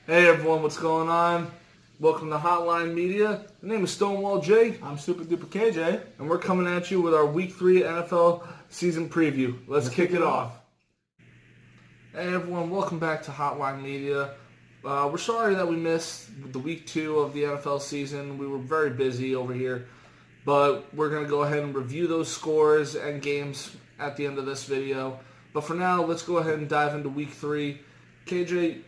Hey everyone, what's going on? Welcome to Hotline Media. My name is Stonewall J, I'm Super Duper KJ. and we're coming at you with our Week 3 NFL season preview. Let's kick it off. Hey everyone, welcome back to Hotline Media. We're sorry that we missed the Week 2 of the NFL season. We were very busy over here, but we're going to go ahead and review those scores and games at the end of this video. But for now, let's go ahead and dive into Week 3. KJ,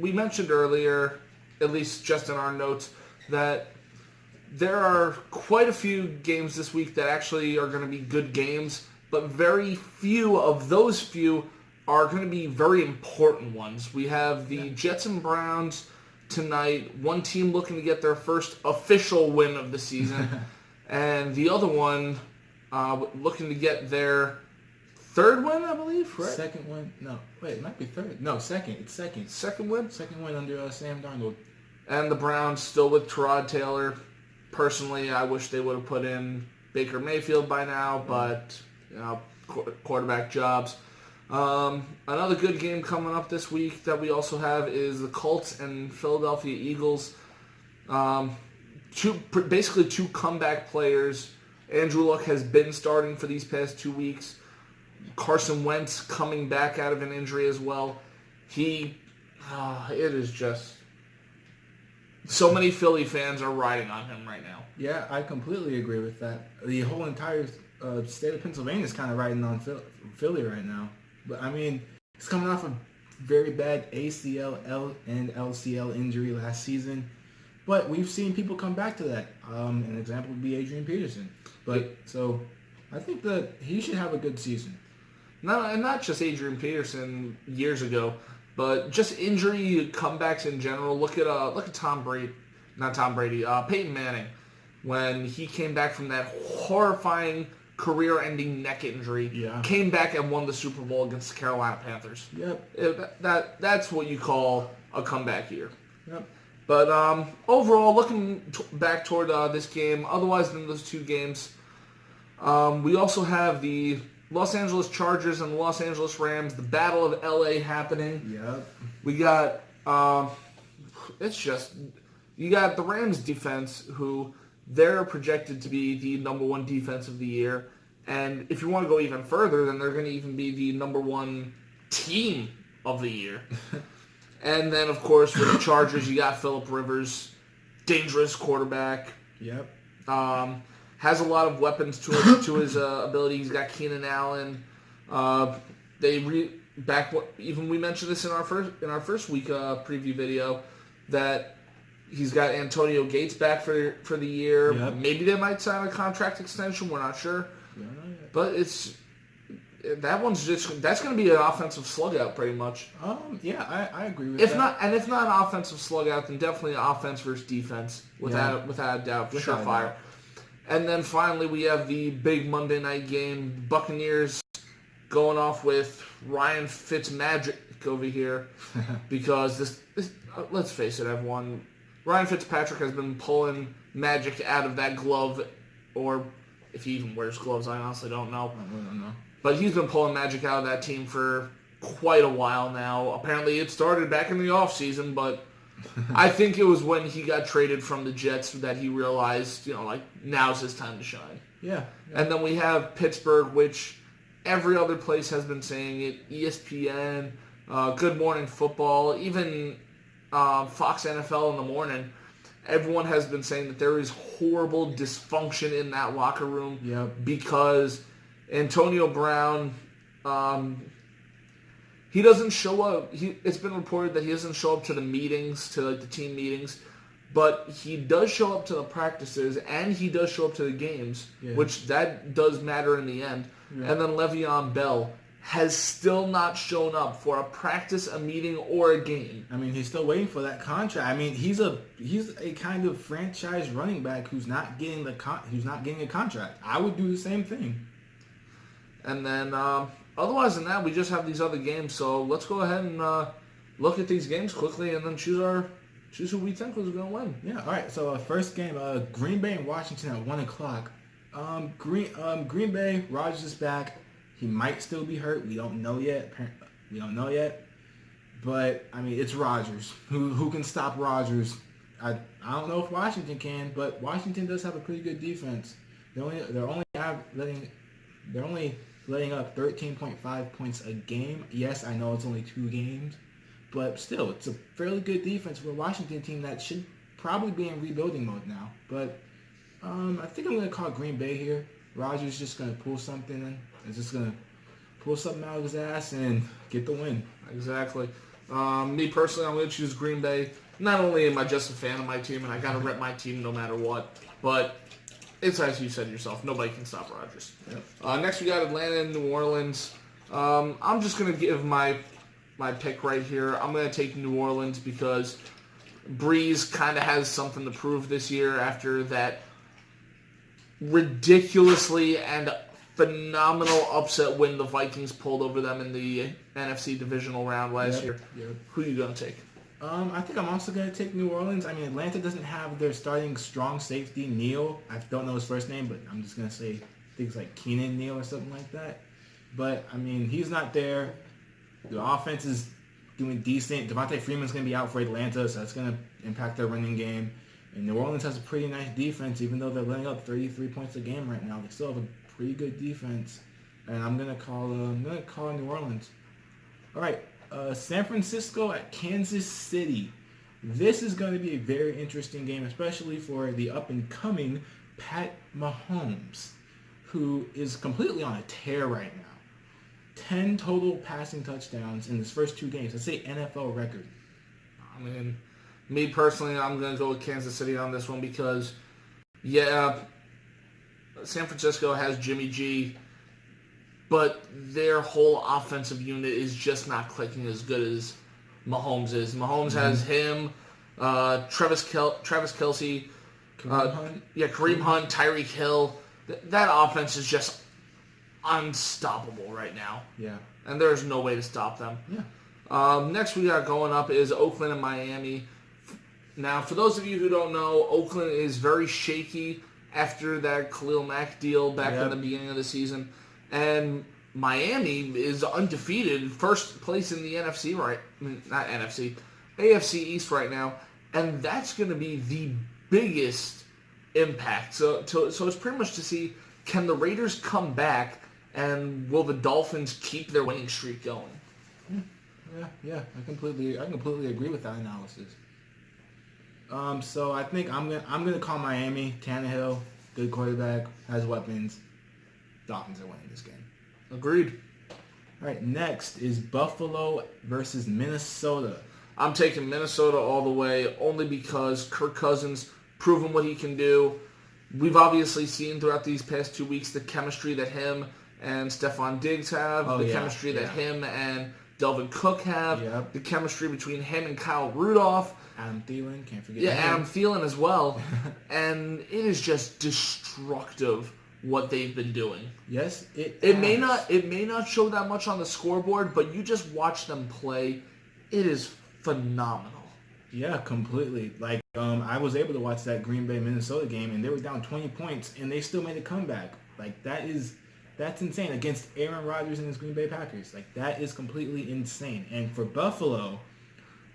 we mentioned earlier, at least just in our notes, that there are quite a few games this week that actually are going to be good games, but very few of those few are going to be very important ones. We have the Jets and Browns tonight, one team looking to get their first official win of the season, and the other one looking to get their third win, I believe, right? Second one? No. Wait, it might be third. No, second. It's second. Second win? Second win under Sam Darnold. And the Browns still with Tyrod Taylor. Personally, I wish they would have put in Baker Mayfield by now, but, quarterback jobs. Another good game coming up this week that we also have is the Colts and Philadelphia Eagles. Basically two comeback players. Andrew Luck has been starting for these past 2 weeks. Carson Wentz coming back out of an injury as well. It is just... So many Philly fans are riding on him right now. Yeah, I completely agree with that. The whole entire state of Pennsylvania is kind of riding on Philly right now. But, I mean, he's coming off a very bad ACL and LCL injury last season. But we've seen people come back to that. An example would be Adrian Peterson. So I think that he should have a good season. Not just Adrian Peterson years ago, but just injury comebacks in general. Look at Tom Brady, Peyton Manning, when he came back from that horrifying career-ending neck injury, came back and won the Super Bowl against the Carolina Panthers. Yep. That's what you call a comeback year. Yep. But overall, looking back toward this game, otherwise than those two games, we also have the Los Angeles Chargers and the Los Angeles Rams, the Battle of LA happening. Yep. We got, you got the Rams defense, who they're projected to be the number one defense of the year. And if you want to go even further, then they're going to even be the number one team of the year. And then, of course, with the Chargers, you got Phillip Rivers, dangerous quarterback. Yep. Has a lot of weapons to his ability. He's got Keenan Allen. We mentioned this in our first week preview video that he's got Antonio Gates back for the year. Yep. Maybe they might sign a contract extension. We're not sure. But that's going to be an offensive slugout pretty much. I agree with if that. If not an offensive slugout, then definitely an offense versus defense without a doubt, surefire. And then finally, we have the big Monday night game. Buccaneers going off with Ryan Fitzmagic over here because this let's face it, everyone. Ryan Fitzpatrick has been pulling magic out of that glove, or if he even wears gloves, I honestly don't know. I don't know. But he's been pulling magic out of that team for quite a while now. Apparently, it started back in the offseason, but I think it was when he got traded from the Jets that he realized, now's his time to shine. Yeah. And then we have Pittsburgh, which every other place has been saying it. ESPN, Good Morning Football, even Fox NFL in the morning. Everyone has been saying that there is horrible dysfunction in that locker room because Antonio Brown... he doesn't show up. It's been reported that he doesn't show up to the meetings, to the team meetings, but he does show up to the practices and he does show up to the games, which that does matter in the end. Yeah. And then Le'Veon Bell has still not shown up for a practice, a meeting, or a game. I mean, he's still waiting for that contract. I mean, he's a kind of franchise running back who's not getting a contract. I would do the same thing. And then. Otherwise than that, we just have these other games. So let's go ahead and look at these games quickly and then choose who we think was going to win. Yeah, all right. So first game, Green Bay and Washington at 1 o'clock. Green Bay, Rodgers is back. He might still be hurt. We don't know yet. But I mean, it's Rodgers. Who can stop Rodgers? I don't know if Washington can, but Washington does have a pretty good defense. They're only letting up 13.5 points a game. Yes, I know it's only 2 games, but still, it's a fairly good defense for a Washington team that should probably be in rebuilding mode now. But I think I'm going to call Green Bay here. Rodgers just going to pull something in. He's just going to pull something out of his ass and get the win. Exactly. Me personally, I'm going to choose Green Bay. Not only am I just a fan of my team, and I got to rep my team no matter what, but it's as you said yourself, nobody can stop Rodgers. Yep. Next, we got Atlanta and New Orleans. I'm just going to give my pick right here. I'm going to take New Orleans because Breeze kind of has something to prove this year after that ridiculously and phenomenal upset win the Vikings pulled over them in the NFC divisional round last year. Yep. Who are you going to take? I think I'm also going to take New Orleans. I mean, Atlanta doesn't have their starting strong safety, Neal. I don't know his first name, but I'm just going to say things like Keenan Neal or something like that. But, I mean, he's not there. The offense is doing decent. Devontae Freeman's going to be out for Atlanta, so that's going to impact their running game. And New Orleans has a pretty nice defense, even though they're letting up 33 points a game right now. They still have a pretty good defense. And I'm going to call New Orleans. All right. San Francisco at Kansas City. This is going to be a very interesting game, especially for the up-and-coming Pat Mahomes, who is completely on a tear right now. 10 total passing touchdowns in his first 2 games. That's an NFL record. I mean, me personally, I'm going to go with Kansas City on this one because, yeah, San Francisco has Jimmy G, but their whole offensive unit is just not clicking as good as Mahomes is. Mahomes has him, Travis Kelce, Kareem Hunt, Tyreek Hill. That offense is just unstoppable right now. Yeah. And there's no way to stop them. Yeah. Next we got going up is Oakland and Miami. Now, for those of you who don't know, Oakland is very shaky after that Khalil Mack deal back in the beginning of the season. And Miami is undefeated, first place in the NFC AFC East right now, and that's going to be the biggest impact. So it's pretty much to see, can the Raiders come back, and will the Dolphins keep their winning streak going? Yeah. I completely agree with that analysis. So I think I'm gonna call Miami. Tannehill, good quarterback, has weapons. Dolphins are winning this game. Agreed. All right, next is Buffalo versus Minnesota. I'm taking Minnesota all the way, only because Kirk Cousins proven what he can do. We've obviously seen throughout these past 2 weeks the chemistry that him and Stephon Diggs have, chemistry that him and Delvin Cook have, the chemistry between him and Kyle Rudolph. Adam Thielen, can't forget him. him. Adam Thielen as well. And it is just destructive what they've been doing. Yes, it may not show that much on the scoreboard, but you just watch them play. It is phenomenal. Yeah, completely. Like, I was able to watch that Green Bay Minnesota game, and they were down 20 points, and they still made a comeback. Like, that's insane against Aaron Rodgers and his Green Bay Packers. Like, that is completely insane. And for Buffalo,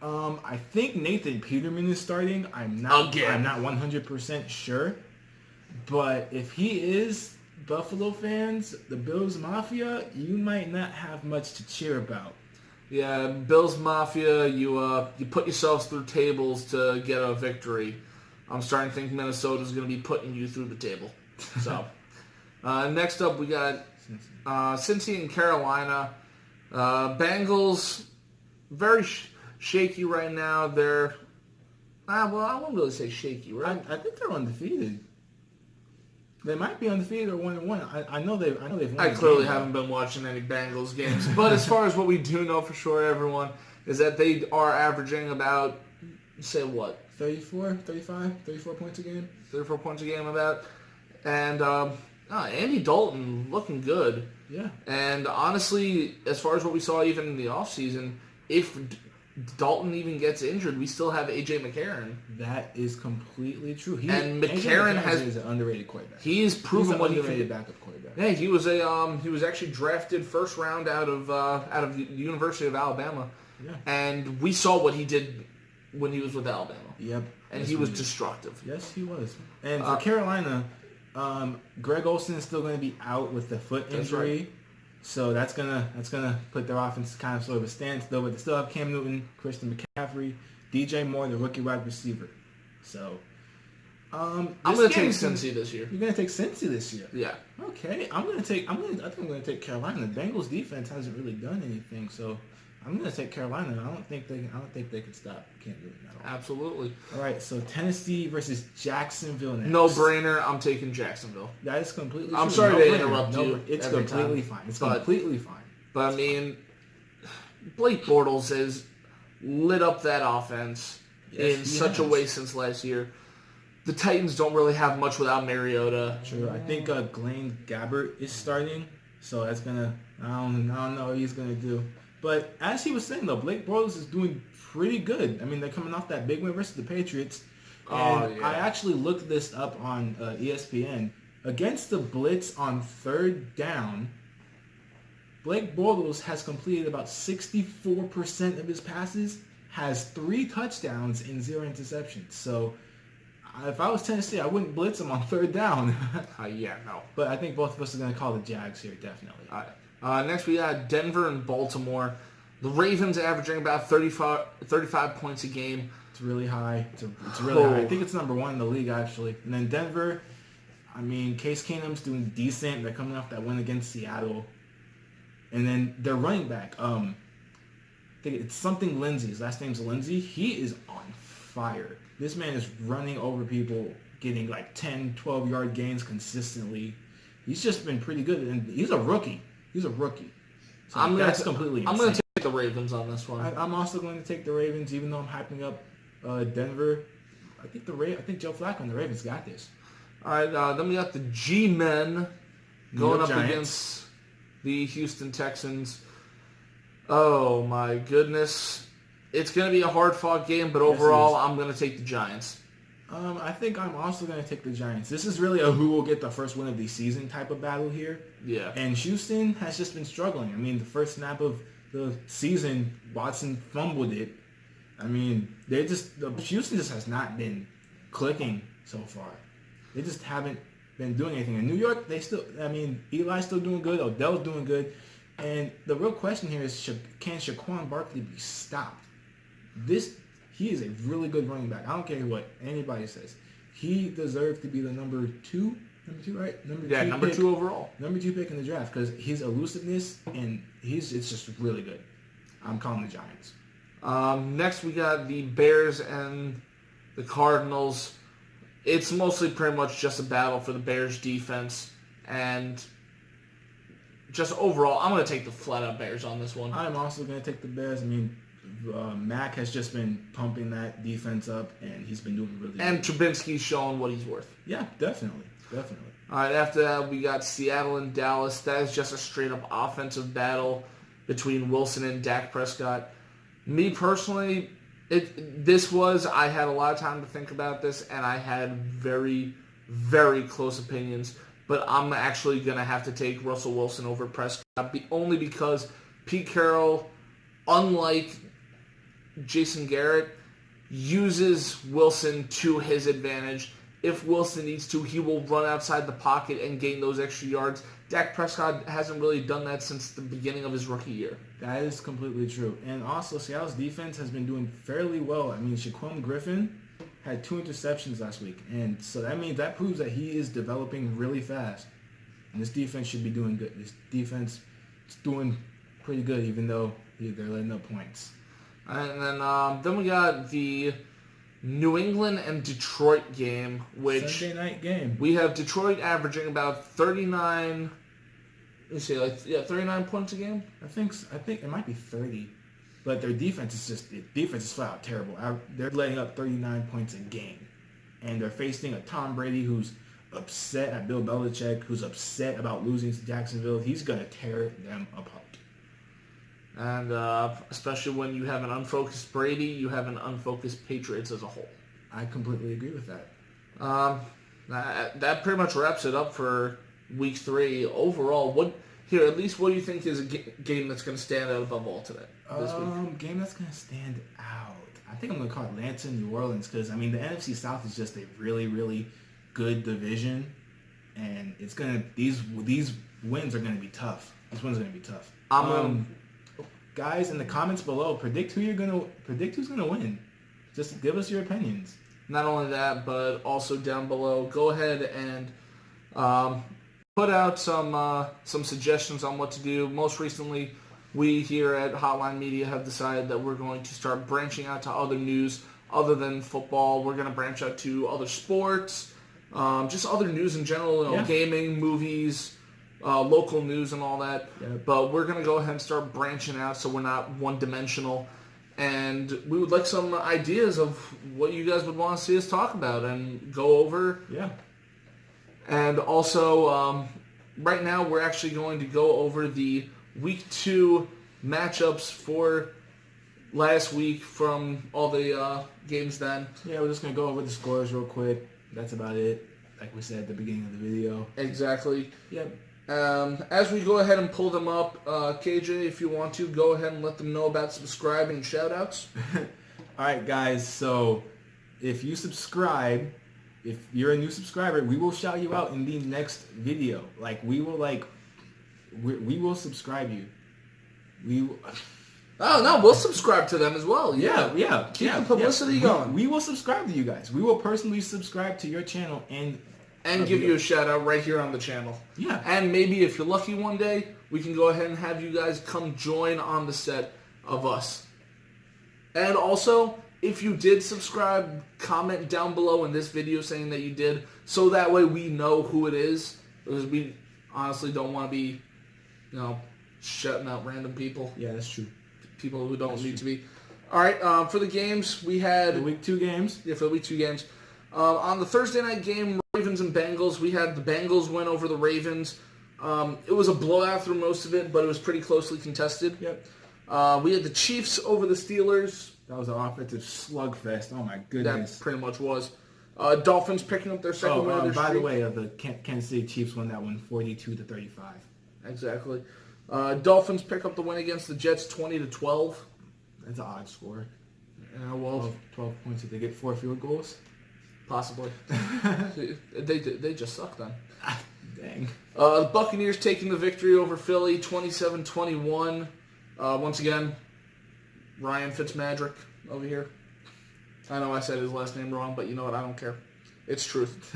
I think Nathan Peterman is starting. I'm not 100% sure. But if he is, Buffalo fans, the Bills Mafia, you might not have much to cheer about. Yeah, Bills Mafia, you put yourselves through tables to get a victory. I'm starting to think Minnesota's going to be putting you through the table. So, next up we got Cincy and Carolina. Bengals, very shaky right now. They're, I won't really say shaky, right? I think they're undefeated. They might be undefeated or 1-1. I know they've won. I clearly haven't been watching any Bengals games, but as far as what we do know for sure, everyone, is that they are averaging about, say what? 34 points a game. 34 points a game about. And Andy Dalton looking good. Yeah. And honestly, as far as what we saw even in the offseason, if Dalton even gets injured, we still have A.J. McCarron. That is completely true. McCarron is an underrated quarterback. He's proven what he can do. Underrated backup quarterback. Yeah, he was actually drafted first round out of the University of Alabama, Yeah. And we saw what he did when he was with Alabama. Yep. And Yes, he was did. destructive. Yes, he was. And for Carolina, Greg Olsen is still going to be out with the foot injury. right. So that's gonna put their offense kind of sort of a standstill. But they still have Cam Newton, Christian McCaffrey, DJ Moore, the rookie wide receiver. So I'm going to take Cincy this year. You're gonna take Cincy this year. Yeah. Okay, I think I'm gonna take Carolina. The Bengals defense hasn't really done anything, so I'm gonna take Carolina. I don't think they can stop Cam Newton at all. Absolutely. All right, so Tennessee versus Jacksonville next. No brainer. I'm taking Jacksonville. That is completely. I'm true. sorry No to brainer. interrupt No, you It's every completely time, fine. It's but- completely fine. But I mean, Blake Bortles has lit up that offense Yes, in he such a has. way since last year. The Titans don't really have much without Mariota. True. I think Blaine Gabbert is starting, so that's gonna. I don't know what he's gonna do. But as he was saying though, Blake Bortles is doing pretty good. I mean, they're coming off that big win versus the Patriots. And yeah. I actually looked this up on ESPN. Against the blitz on third down, Blake Bortles has completed about 64% of his passes, has 3 touchdowns and 0 interceptions. So if I was Tennessee, I wouldn't blitz him on third down. Yeah, no. But I think both of us are going to call the Jags here, definitely. All right. Next, we got Denver and Baltimore. The Ravens averaging about 35 points a game. It's really high. It's really high. I Oh. think it's number 1 in the league, actually. And then Denver, I mean, Case Keenum's doing decent. They're coming off that win against Seattle. And then their running back, I think it's something Lindsay. His last name's Lindsay. He is on fire. This man is running over people, getting like 10, 12-yard gains consistently. He's just been pretty good. And he's a rookie. So that's completely insane. I'm going to take the Ravens on this one. I'm also going to take the Ravens, even though I'm hyping up Denver. I think Joe Flacco and the Ravens got this. All right, then we got the G-Men going up Giants. against the Houston Texans. Oh, my goodness. It's going to be a hard-fought game, but overall, I'm going to take the Giants. I think I'm also going to take the Giants. This is really a who will get the first win of the season type of battle here. Yeah. And Houston has just been struggling. I mean, the first snap of the season, Watson fumbled it. I mean, Houston just has not been clicking so far. They just haven't been doing anything. In New York, Eli's still doing good. Odell's doing good. And the real question here is, can Saquon Barkley be stopped? He is a really good running back. I don't care what anybody says. He deserves to be the number two, right? Number 2 overall. Number 2 pick in the draft because his elusiveness and it's just really good. I'm calling the Giants. Next, we got the Bears and the Cardinals. It's mostly pretty much just a battle for the Bears defense. And just overall, I'm going to take the flat-out Bears on this one. I'm also going to take the Bears. I mean, Mac has just been pumping that defense up, and he's been doing really And good. Trubinsky's showing what he's worth. Yeah, definitely. All right, after that, we got Seattle and Dallas. That is just a straight-up offensive battle between Wilson and Dak Prescott. Me personally, I had a lot of time to think about this, and I had very, very close opinions. But I'm actually going to have to take Russell Wilson over Prescott, only because Pete Carroll, unlike Jason Garrett, uses Wilson to his advantage. If Wilson needs to, he will run outside the pocket and gain those extra yards. Dak Prescott hasn't really done that since the beginning of his rookie year. That is completely true. And also, Seattle's defense has been doing fairly well. I mean, Shaquem Griffin had 2 interceptions last week. And so that proves that he is developing really fast. And this defense should be doing good. This defense is doing pretty good, even though they're letting up points. And then we got the New England and Detroit game, which Sunday night game. we have Detroit averaging about 39. Let's see, 39 points a game. I think it might be 30, but their defense is flat out terrible. They're letting up 39 points a game, and they're facing a Tom Brady who's upset at Bill Belichick, who's upset about losing to Jacksonville. He's gonna tear them apart. And especially when you have an unfocused Brady, you have an unfocused Patriots as a whole. I completely agree with that. That pretty much wraps it up for Week 3. Overall, what here, at least what do you think is a game that's going to stand out above all today? This week? Game that's gonna stand out. I think I'm gonna call Atlanta, New Orleans, because I mean the NFC South is just a really, really good division, and it's gonna these wins are gonna be tough. These wins are gonna be tough. Guys in the comments below, predict who's gonna win. Just give us your opinions. Not only that, but also down below, go ahead and put out some suggestions on what to do. Most recently, we here at Hotline Media have decided that we're going to start branching out to other news other than football. We're going to branch out to other sports, just other news in general, gaming, movies, local news and all that. Yeah. But we're going to go ahead and start branching out so we're not one-dimensional. And we would like some ideas of what you guys would want to see us talk about and go over. Yeah. And also, right now we're actually going to go over the Week 2 matchups for last week from all the games then. Yeah, we're just going to go over the scores real quick. That's about it. Like we said at the beginning of the video. Exactly. Yep. As we go ahead and pull them up, KJ, if you want to, go ahead and let them know about subscribing and shout-outs. All right, guys. So if you subscribe, if you're a new subscriber, we will shout you out in the next video. Like, we will subscribe you. Oh, no, we'll subscribe to them as well. Yeah. Keep the publicity going. We will subscribe to you guys. We will personally subscribe to your channel and give you a shout out right here on the channel. Yeah. And maybe if you're lucky one day, we can go ahead and have you guys come join on the set of us. And also, if you did subscribe, comment down below in this video saying that you did, so that way we know who it is. Because we honestly don't want to be, shutting out random people. Yeah, that's true. People who don't need to be. All right, for the games, we had... The Week 2 games? Yeah, for the Week 2 games. On the Thursday night game, Ravens and Bengals, we had the Bengals win over the Ravens. It was a blowout through most of it, but it was pretty closely contested. Yep. We had the Chiefs over the Steelers. That was an offensive slugfest. Oh, my goodness. That pretty much was. Dolphins picking up their second win of their by streak. the way, the Kansas City Chiefs won that one 42-35. Exactly. Dolphins pick up the win against the Jets 20-12. That's an odd score. Yeah, well, 12 points if they get 4 field goals. Possibly. They just suck then. Dang. The Buccaneers taking the victory over Philly 27-21. Once again, Ryan Fitzmagic over here. I know I said his last name wrong, but you know what? I don't care. It's truth.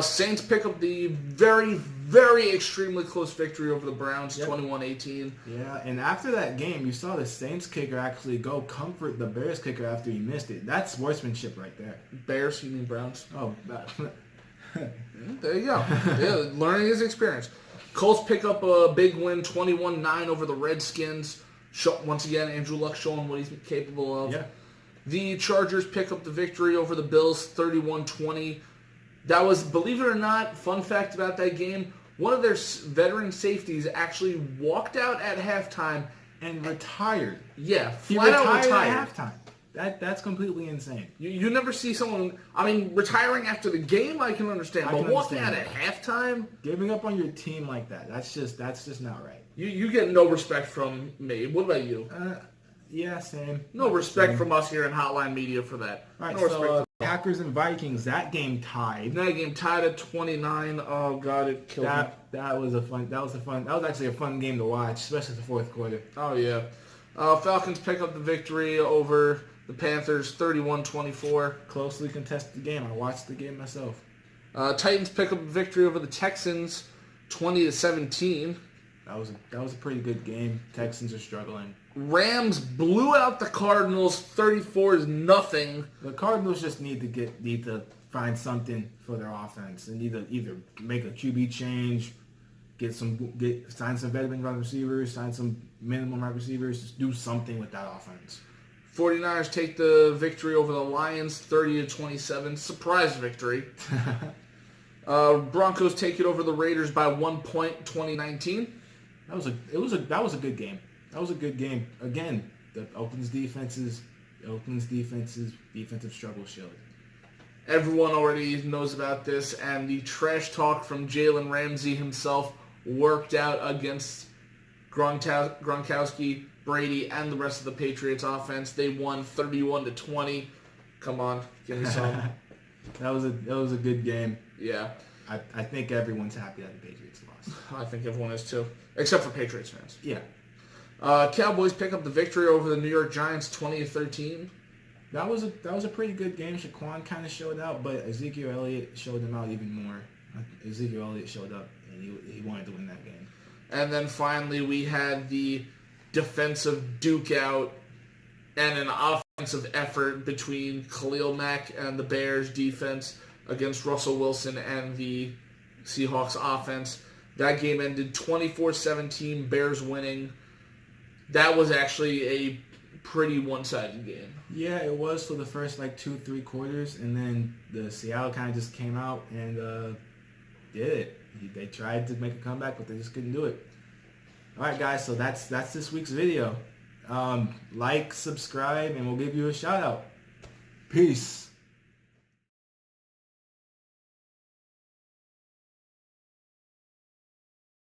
Saints pick up the very, very extremely close victory over the Browns, 21-18. Yeah, and after that game, you saw the Saints kicker actually go comfort the Bears kicker after he missed it. That's sportsmanship right there. Bears, you mean Browns? Oh, there you go. Yeah, learning his experience. Colts pick up a big win, 21-9 over the Redskins. Once again, Andrew Luck showing what he's capable of. Yeah. The Chargers pick up the victory over the Bills, 31-20. That was, believe it or not, fun fact about that game, one of their veteran safeties actually walked out at halftime and retired. Yeah, He flat out retired retired. at halftime. That's completely insane. You never see someone, retiring after the game I can understand, but walking out at halftime? Giving up on your team like that, that's just not right. You get no respect from me. What about you? Yeah, same. No respect from us here in Hotline Media for that. All right, no so Packers and Vikings, that game tied. That game tied at 29. Oh God, it killed me. That was actually a fun game to watch, especially the fourth quarter. Oh yeah. Falcons pick up the victory over the Panthers, 31-24. Closely contested game. I watched the game myself. Titans pick up a victory over the Texans, 20-17. That was a pretty good game. Texans are struggling. Rams blew out the Cardinals 34-0. The Cardinals just need to find something for their offense. They need to either make a QB change, sign some veteran wide receivers, sign some minimum wide receivers, just do something with that offense. 49ers take the victory over the Lions 30-27. Surprise victory. Broncos take it over the Raiders by 1 point, 2019. That was a good game. That was a good game. Again, the Oakland's defensive struggle showed. Everyone already knows about this, and the trash talk from Jalen Ramsey himself worked out against Gronkowski, Brady, and the rest of the Patriots offense. They won 31-20. Come on, give me some. That was a good game. Yeah. I think everyone's happy that the Patriots lost. I think everyone is too, except for Patriots fans. Yeah. Cowboys pick up the victory over the New York Giants 20-13. That was a pretty good game. Shaquan kind of showed out, but Ezekiel Elliott showed him out even more. Ezekiel Elliott showed up, and he wanted to win that game. And then finally we had the defensive duke out and an offensive effort between Khalil Mack and the Bears defense against Russell Wilson and the Seahawks offense. That game ended 24-17, Bears winning. That was actually a pretty one-sided game. Yeah, it was for the first 2-3 quarters, and then the Seattle kind of just came out and did it. They tried to make a comeback, but they just couldn't do it. All right, guys, so that's this week's video. Like, subscribe, and we'll give you a shout out. Peace.